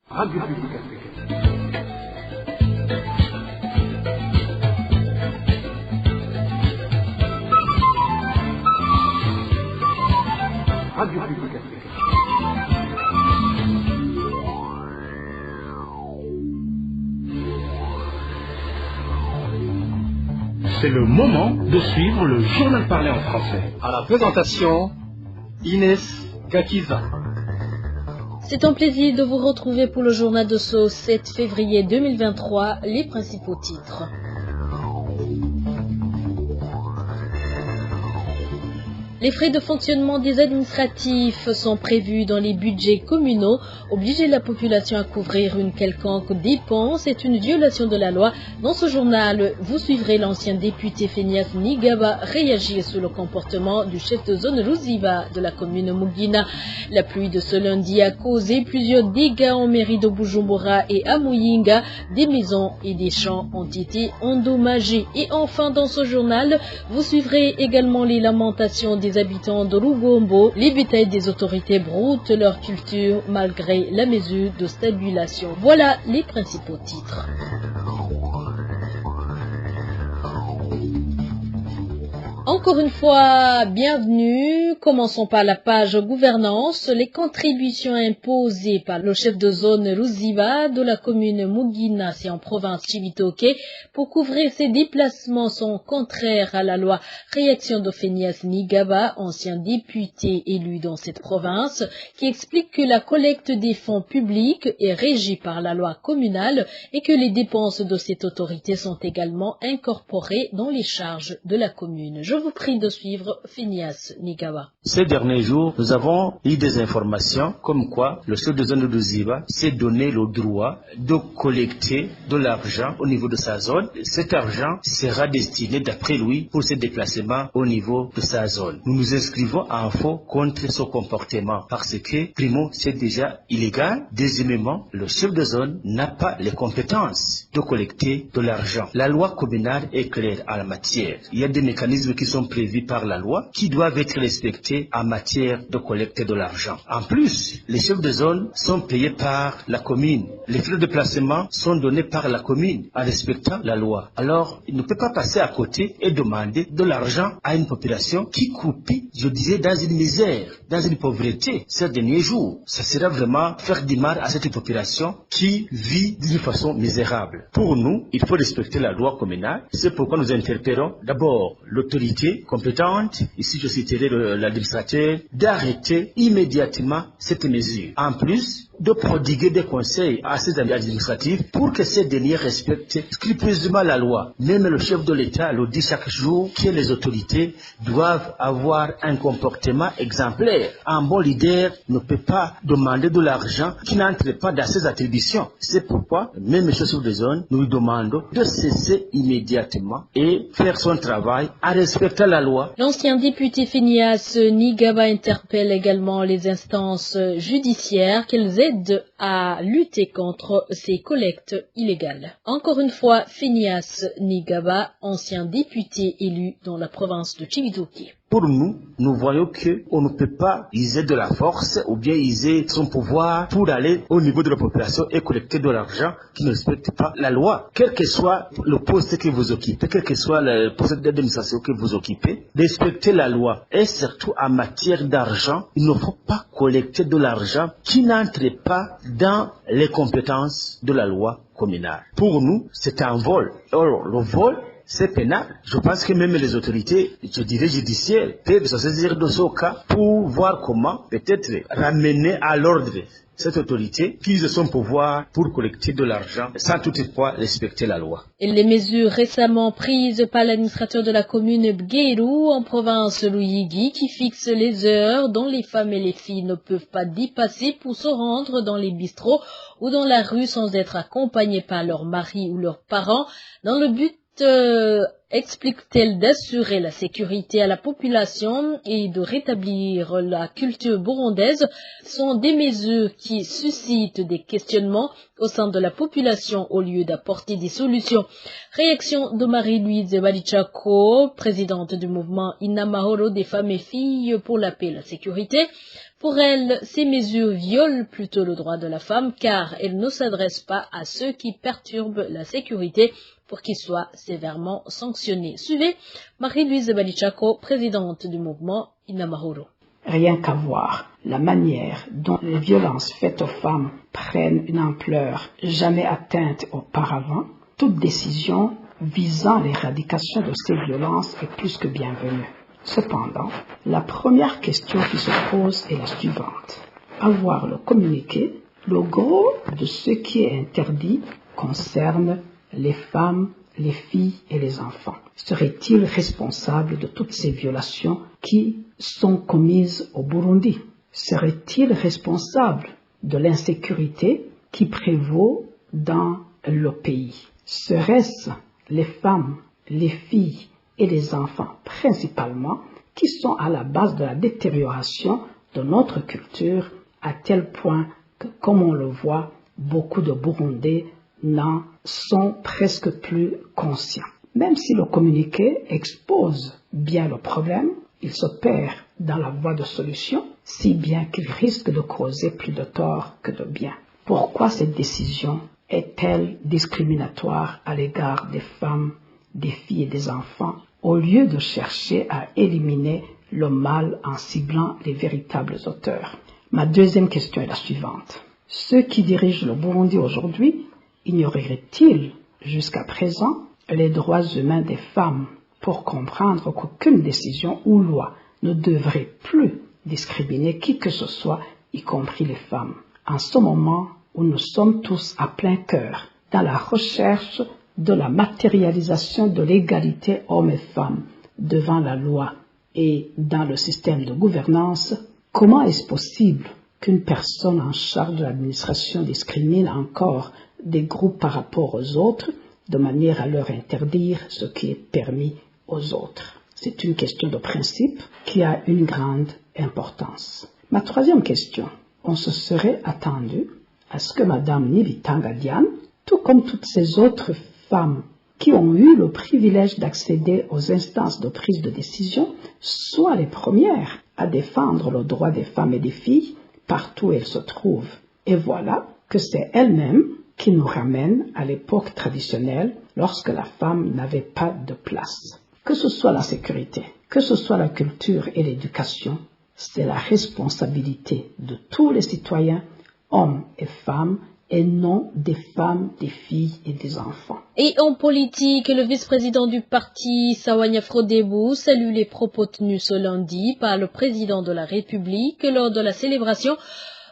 Radio Publique Africaine. Radio Publique Africaine. C'est le moment de suivre le journal parlé en français. À la présentation, Inès Gakiza. C'est un plaisir de vous retrouver pour le journal de ce 7 février 2023, les principaux titres. Les frais de fonctionnement des administratifs sont prévus dans les budgets communaux. Obliger la population à couvrir une quelconque dépense est une violation de la loi. Dans ce journal, vous suivrez l'ancien député Phineas Nigaba réagir sur le comportement du chef de zone Ruziba de la commune Mugina. La pluie de ce lundi a causé plusieurs dégâts en mairie de Bujumbura et à Muyinga. Des maisons et des champs ont été endommagés. Et enfin, dans ce journal, vous suivrez également les lamentations des habitants de Rugombo. Les bétails des autorités broutent leur culture malgré la mesure de stabilisation. Voilà les principaux titres. Encore une fois, bienvenue. Commençons par la page gouvernance. Les contributions imposées par le chef de zone Ruziba de la commune Mugina, c'est en province Cibitoke, pour couvrir ses déplacements sont contraires à la loi. Réaction de Phineas Nigaba, ancien député élu dans cette province, qui explique que la collecte des fonds publics est régie par la loi communale et que les dépenses de cette autorité sont également incorporées dans les charges de la commune. Je vous prie de suivre Phineas Nigaba. Ces derniers jours, nous avons eu des informations comme quoi le chef de zone de Ruziba s'est donné le droit de collecter de l'argent au niveau de sa zone. Cet argent sera destiné, d'après lui, pour ses déplacements au niveau de sa zone. Nous nous inscrivons en faux contre ce comportement parce que, primo, c'est déjà illégal. Deuxièmement, le chef de zone n'a pas les compétences de collecter de l'argent. La loi communale est claire en la matière. Il y a des mécanismes qui sont prévus par la loi qui doivent être respectés en matière de collecte de l'argent. En plus, les chefs de zone sont payés par la commune. Les frais de déplacement sont donnés par la commune en respectant la loi. Alors, il ne peut pas passer à côté et demander de l'argent à une population qui croupit, je disais, dans une misère, dans une pauvreté ces derniers jours. Ça sera vraiment faire du mal à cette population qui vit d'une façon misérable. Pour nous, il faut respecter la loi communale. C'est pourquoi nous interpellons d'abord l'autorité compétente, ici je citerai l'administrateur, d'arrêter immédiatement cette mesure. En plus, de prodiguer des conseils à ces administratifs pour que ces derniers respectent scrupuleusement la loi. Même le chef de l'État le dit chaque jour que les autorités doivent avoir un comportement exemplaire. Un bon leader ne peut pas demander de l'argent qui n'entre pas dans ses attributions. C'est pourquoi, même le chef de zone, nous lui demandons de cesser immédiatement et faire son travail en respectant la loi. L'ancien député Phineas Nigaba interpelle également les instances judiciaires qu'elles aident à lutter contre ces collectes illégales. Encore une fois, Phineas Nigaba, ancien député élu dans la province de Cibitoke. Pour nous, nous voyons qu'on ne peut pas user de la force ou bien user son pouvoir pour aller au niveau de la population et collecter de l'argent qui ne respecte pas la loi. Quel que soit le poste que vous occupez, quel que soit le poste d'administration que vous occupez, respectez la loi. Et surtout en matière d'argent, il ne faut pas collecter de l'argent qui n'entre pas dans les compétences de la loi communale. Pour nous, c'est un vol. Or, le vol, c'est pénal. Je pense que même les autorités, je dirais judiciaires, peuvent se saisir de ce cas pour voir comment peut-être ramener à l'ordre cette autorité qui use son pouvoir pour collecter de l'argent sans toutefois respecter la loi. Et les mesures récemment prises par l'administrateur de la commune Bgueru en province Luyigi qui fixent les heures dont les femmes et les filles ne peuvent pas dépasser pour se rendre dans les bistrots ou dans la rue sans être accompagnées par leur mari ou leurs parents dans le but explique-t-elle d'assurer la sécurité à la population et de rétablir la culture burundaise sont des mesures qui suscitent des questionnements au sein de la population au lieu d'apporter des solutions. Réaction de Marie-Louise Balichako, présidente du mouvement Inamahoro des femmes et filles pour la paix et la sécurité. Pour elle, ces mesures violent plutôt le droit de la femme car elles ne s'adressent pas à ceux qui perturbent la sécurité pour qu'ils soient sévèrement sanctionnés. Suivez Marie-Louise Balichako, présidente du mouvement Inamahoro. Rien qu'à voir la manière dont les violences faites aux femmes prennent une ampleur jamais atteinte auparavant, toute décision visant l'éradication de ces violences est plus que bienvenue. Cependant, la première question qui se pose est la suivante. À voir le communiqué, le gros de ce qui est interdit concerne les femmes, les filles et les enfants. Serait-il responsable de toutes ces violations qui sont commises au Burundi? Serait-il responsable de l'insécurité qui prévaut dans le pays? Serait-ce les femmes, les filles et les enfants principalement qui sont à la base de la détérioration de notre culture à tel point que, comme on le voit, beaucoup de Burundais n'en sont presque plus conscients. Même si le communiqué expose bien le problème, il se perd dans la voie de solution, si bien qu'il risque de causer plus de tort que de bien. Pourquoi cette décision est-elle discriminatoire à l'égard des femmes, des filles et des enfants, au lieu de chercher à éliminer le mal en ciblant les véritables auteurs? Ma deuxième question est la suivante. Ceux qui dirigent le Burundi aujourd'hui ignoreraient-ils jusqu'à présent les droits humains des femmes pour comprendre qu'aucune décision ou loi ne devrait plus discriminer qui que ce soit, y compris les femmes? En ce moment où nous sommes tous à plein cœur dans la recherche de la matérialisation de l'égalité hommes et femmes devant la loi et dans le système de gouvernance, comment est-ce possible qu'une personne en charge de l'administration discrimine encore des groupes par rapport aux autres, de manière à leur interdire ce qui est permis aux autres? C'est une question de principe qui a une grande importance. Ma troisième question, on se serait attendu à ce que Mme Nibitanga Diane, tout comme toutes ces autres femmes qui ont eu le privilège d'accéder aux instances de prise de décision, soient les premières à défendre le droit des femmes et des filles partout où elles se trouvent. Et voilà que c'est elle-même qui nous ramène à l'époque traditionnelle lorsque la femme n'avait pas de place. Que ce soit la sécurité, que ce soit la culture et l'éducation, c'est la responsabilité de tous les citoyens, hommes et femmes, et non des femmes, des filles et des enfants. Et en politique, le vice-président du parti, Sawanya Frodebu, salue les propos tenus ce lundi par le président de la République lors de la célébration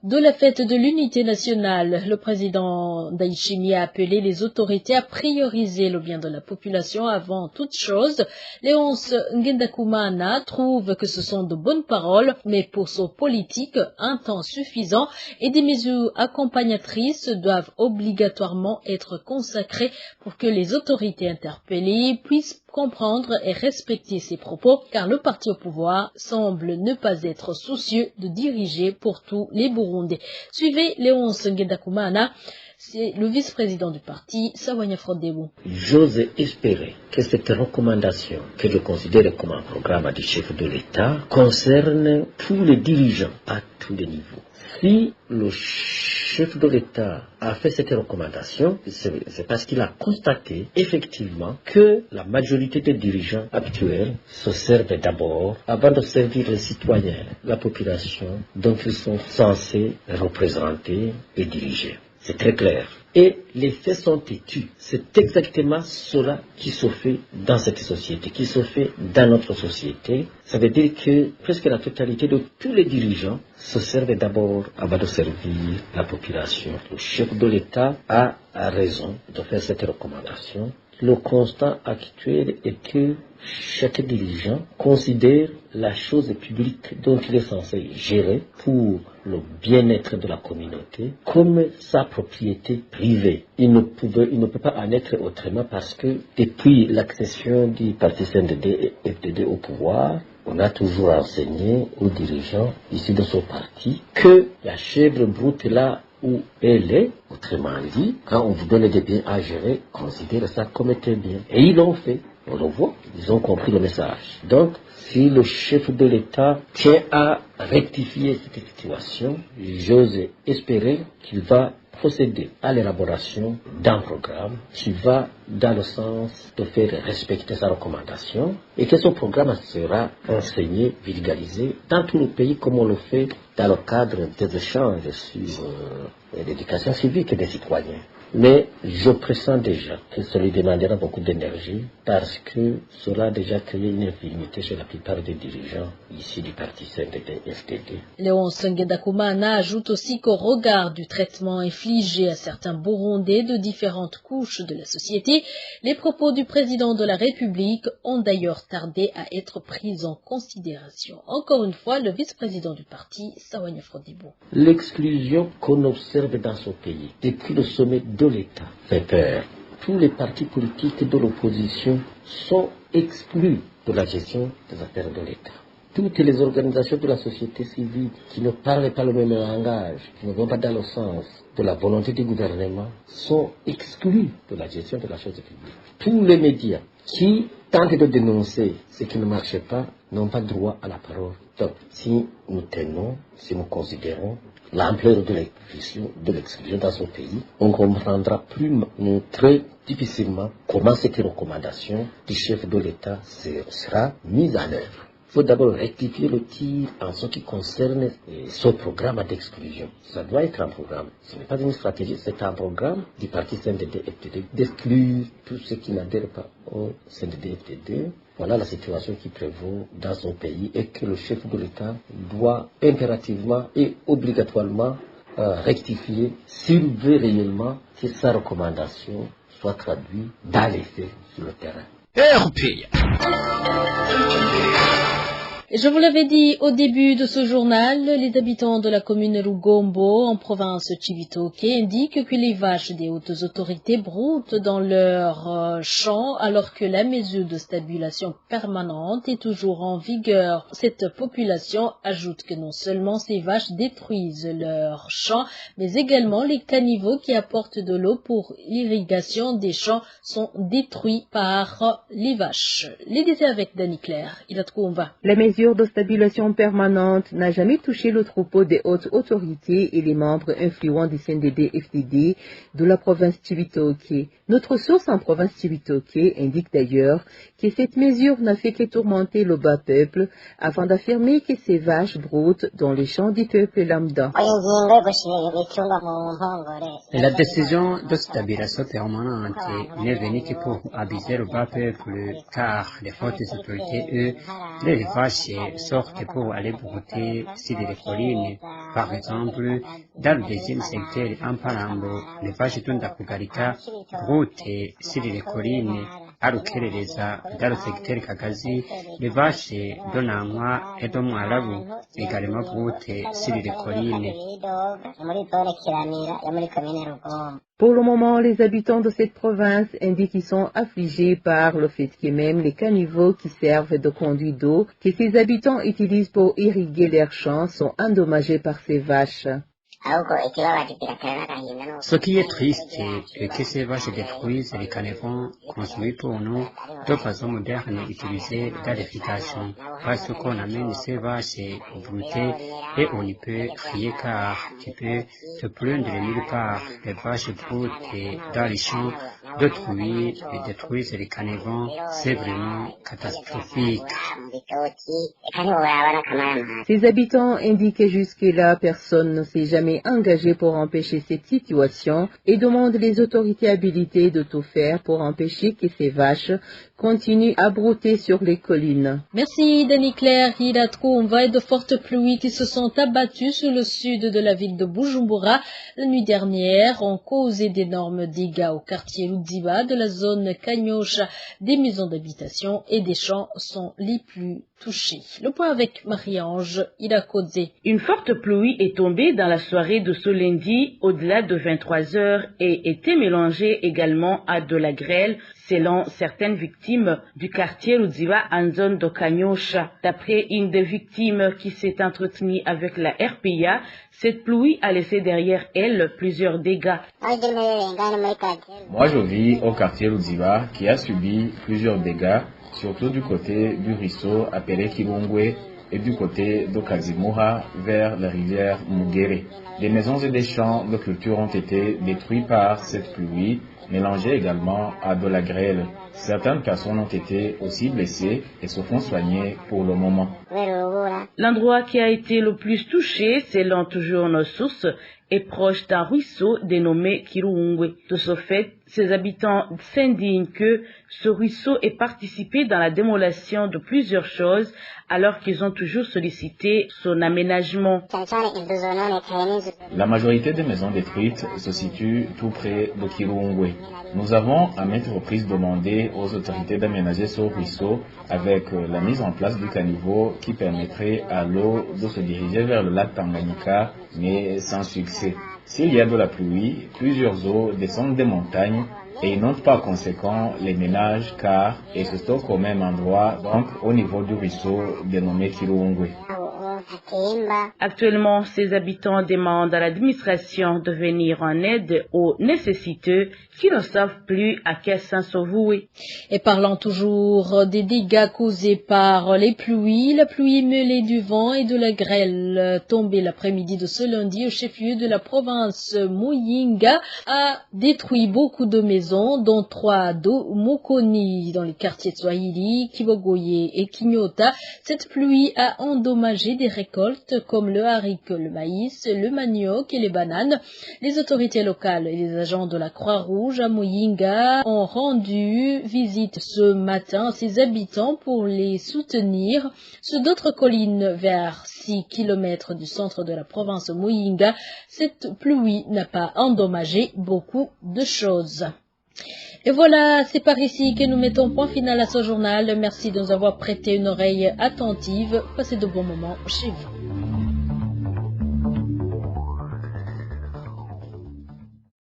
de la fête de l'unité nationale. Le président Ndayishimiye a appelé les autorités à prioriser le bien de la population avant toute chose. Léonce Ngendakumana trouve que ce sont de bonnes paroles, mais pour son politique, un temps suffisant et des mesures accompagnatrices doivent obligatoirement être consacrées pour que les autorités interpellées puissent comprendre et respecter ses propos, car le parti au pouvoir semble ne pas être soucieux de diriger pour tous les Burundais. Suivez Léonce Ngendakumana, c'est le vice-président du parti, Sawanya Frodebu. J'ose espérer que cette recommandation, que je considère comme un programme du chef de l'État, concerne tous les dirigeants à tous les niveaux. Si le chef de l'État a fait cette recommandation, c'est parce qu'il a constaté effectivement que la majorité des dirigeants actuels se servent d'abord, avant de servir les citoyens, la population dont ils sont censés représenter et diriger. C'est très clair. Et les faits sont têtus. C'est exactement cela qui se fait dans cette société, qui se fait dans notre société. Ça veut dire que presque la totalité de tous les dirigeants se servent d'abord avant de servir la population. Le chef de l'État a raison de faire cette recommandation. Le constat actuel est que chaque dirigeant considère la chose publique dont il est censé gérer pour le bien-être de la communauté comme sa propriété privée. Il ne peut pas en être autrement parce que depuis l'accession du parti CNDD et FDD au pouvoir, on a toujours enseigné aux dirigeants ici de ce parti que la chèvre brute là où elle est, autrement dit, quand on vous donne des biens à gérer, considérez ça comme étant bien. Et ils l'ont fait. On le voit, ils ont compris le message. Donc, si le chef de l'État tient à rectifier cette situation, j'ose espérer qu'il va procéder à l'élaboration d'un programme qui va dans le sens de faire respecter sa recommandation et que ce programme sera enseigné, vulgarisé dans tout le pays comme on le fait dans le cadre des échanges sur l'éducation civique des citoyens. Mais je pressens déjà que cela lui demandera beaucoup d'énergie parce que cela a déjà créé une infirmité chez la plupart des dirigeants ici du parti CNDD-FDD. Léonce Ngendakumana ajoute aussi qu'au regard du traitement infligé à certains Burundais de différentes couches de la société, les propos du président de la République ont d'ailleurs tardé à être pris en considération. Encore une fois, le vice-président du parti, Sawanya Frodebo. L'exclusion qu'on observe dans ce pays depuis le sommet de l'État fait peur. Tous les partis politiques de l'opposition sont exclus de la gestion des affaires de l'État. Toutes les organisations de la société civile qui ne parlent pas le même langage, qui ne vont pas dans le sens de la volonté du gouvernement, sont exclus de la gestion de la chose publique. Tous les médias qui tentent de dénoncer ce qui ne marche pas n'ont pas droit à la parole. Donc, si nous tenons, si nous considérons l'ampleur de l'exclusion dans ce pays, on comprendra très difficilement comment cette recommandation du chef de l'État sera mise en œuvre. Il faut d'abord rectifier le tir en ce qui concerne ce programme d'exclusion. Ça doit être un programme. Ce n'est pas une stratégie, c'est un programme du parti CNDD-FDD d'exclure tous ceux qui n'adhèrent pas au CNDD-FDD. Voilà la situation qui prévaut dans son pays et que le chef de l'État doit impérativement et obligatoirement rectifier s'il veut réellement que sa recommandation soit traduite dans les faits sur le terrain. Et je vous l'avais dit au début de ce journal, les habitants de la commune Rugombo, en province Chibitoke, indiquent que les vaches des hautes autorités broutent dans leurs champs alors que la mesure de stabilisation permanente est toujours en vigueur. Cette population ajoute que non seulement ces vaches détruisent leurs champs, mais également les caniveaux qui apportent de l'eau pour l'irrigation des champs sont détruits par les vaches. Les détails avec Dani Claire. La mesure de stabilisation permanente n'a jamais touché le troupeau des hautes autorités et les membres influents du CNDD-FDD de la province Chibitoke. Notre source en province Chibitoke indique d'ailleurs que cette mesure n'a fait que tourmenter le bas peuple afin d'affirmer que ces vaches broutent dans les champs du peuple lambda. La décision de stabilisation permanente n'est venue que pour abuser le bas peuple car les hautes autorités, eux, les vaches sortent pour aller brouter sur les collines. Par exemple, dans le deuxième secteur, en Palambo, les vaches d'Akugarika broutent sur les collines. À l'Ukerereza, dans le secteur Kagazi, les vaches de Namwa et de Mwalabu également broutent sur les collines. Pour le moment, les habitants de cette province indiquent qu'ils sont affligés par le fait que même les caniveaux qui servent de conduit d'eau que ces habitants utilisent pour irriguer leurs champs sont endommagés par ces vaches. Ce qui est triste, c'est que ces vaches détruisent les caniveaux construits pour nous de façon moderne utilisés dans l'irrigation. Parce qu'on amène ces vaches broutées et on y peut crier car tu peux te plaindre nulle part. Les vaches broutent dans les champs, détruisent les caniveaux, c'est vraiment catastrophique. Ces habitants indiquent que jusque-là, personne ne s'est jamais engagé pour empêcher cette situation et demandent les autorités habilitées de tout faire pour empêcher que ces vaches continuent à brouter sur les collines. Merci Dani Claire. Et de fortes pluies qui se sont abattues sur le sud de la ville de Bujumbura la nuit dernière ont causé d'énormes dégâts au quartier Ludziba de la zone Kanyosha. Des maisons d'habitation et des champs sont les plus touchés. Le point avec Marie-Ange Ilakodze. Une forte pluie est tombée dans la soirée de ce lundi au-delà de 23 heures et était mélangée également à de la grêle, selon certaines victimes du quartier Ruziba en zone de Kanyosha. D'après une des victimes qui s'est entretenue avec la RPA, cette pluie a laissé derrière elle plusieurs dégâts. Moi, je vis au quartier Ruziba qui a subi plusieurs dégâts, surtout du côté du ruisseau appelé Kirungwe et du côté de Kazimuha vers la rivière Mugere. Des maisons et des champs de culture ont été détruits par cette pluie, mélangée également à de la grêle. Certaines personnes ont été aussi blessées et se font soigner pour le moment. L'endroit qui a été le plus touché, selon toujours nos sources, est proche d'un ruisseau dénommé Kirungwe. De ce fait, ses habitants s'indignent que ce ruisseau ait participé dans la démolition de plusieurs choses alors qu'ils ont toujours sollicité son aménagement. La majorité des maisons détruites se situent tout près de Kirungwe. Nous avons à maintes reprises demandé aux autorités d'aménager ce ruisseau avec la mise en place du caniveau qui permettrait à l'eau de se diriger vers le lac Tanganyika, mais sans succès. S'il y a de la pluie, plusieurs eaux descendent des montagnes et n'ont pas conséquent les ménages car elles se stockent au même endroit, donc au niveau du ruisseau dénommé Kirungwe. Actuellement, ces habitants demandent à l'administration de venir en aide aux nécessiteux qui ne savent plus à quel sens se vouer. Et parlant toujours des dégâts causés par les pluies, la pluie mêlée du vent et de la grêle tombée l'après-midi de ce lundi au chef-lieu de la province Muyinga a détruit beaucoup de maisons, dont 3 Mokoni dans les quartiers Swahili, Kibogoye et Kinyota. Cette pluie a endommagé des récoltes comme le haricot, le maïs, le manioc et les bananes. Les autorités locales et les agents de la Croix-Rouge à Muyinga ont rendu visite ce matin à ses habitants pour les soutenir. Sur d'autres collines vers 6 km du centre de la province Muyinga, cette pluie n'a pas endommagé beaucoup de choses. Et voilà, c'est par ici que nous mettons point final à ce journal. Merci de nous avoir prêté une oreille attentive. Passez de bons moments chez vous.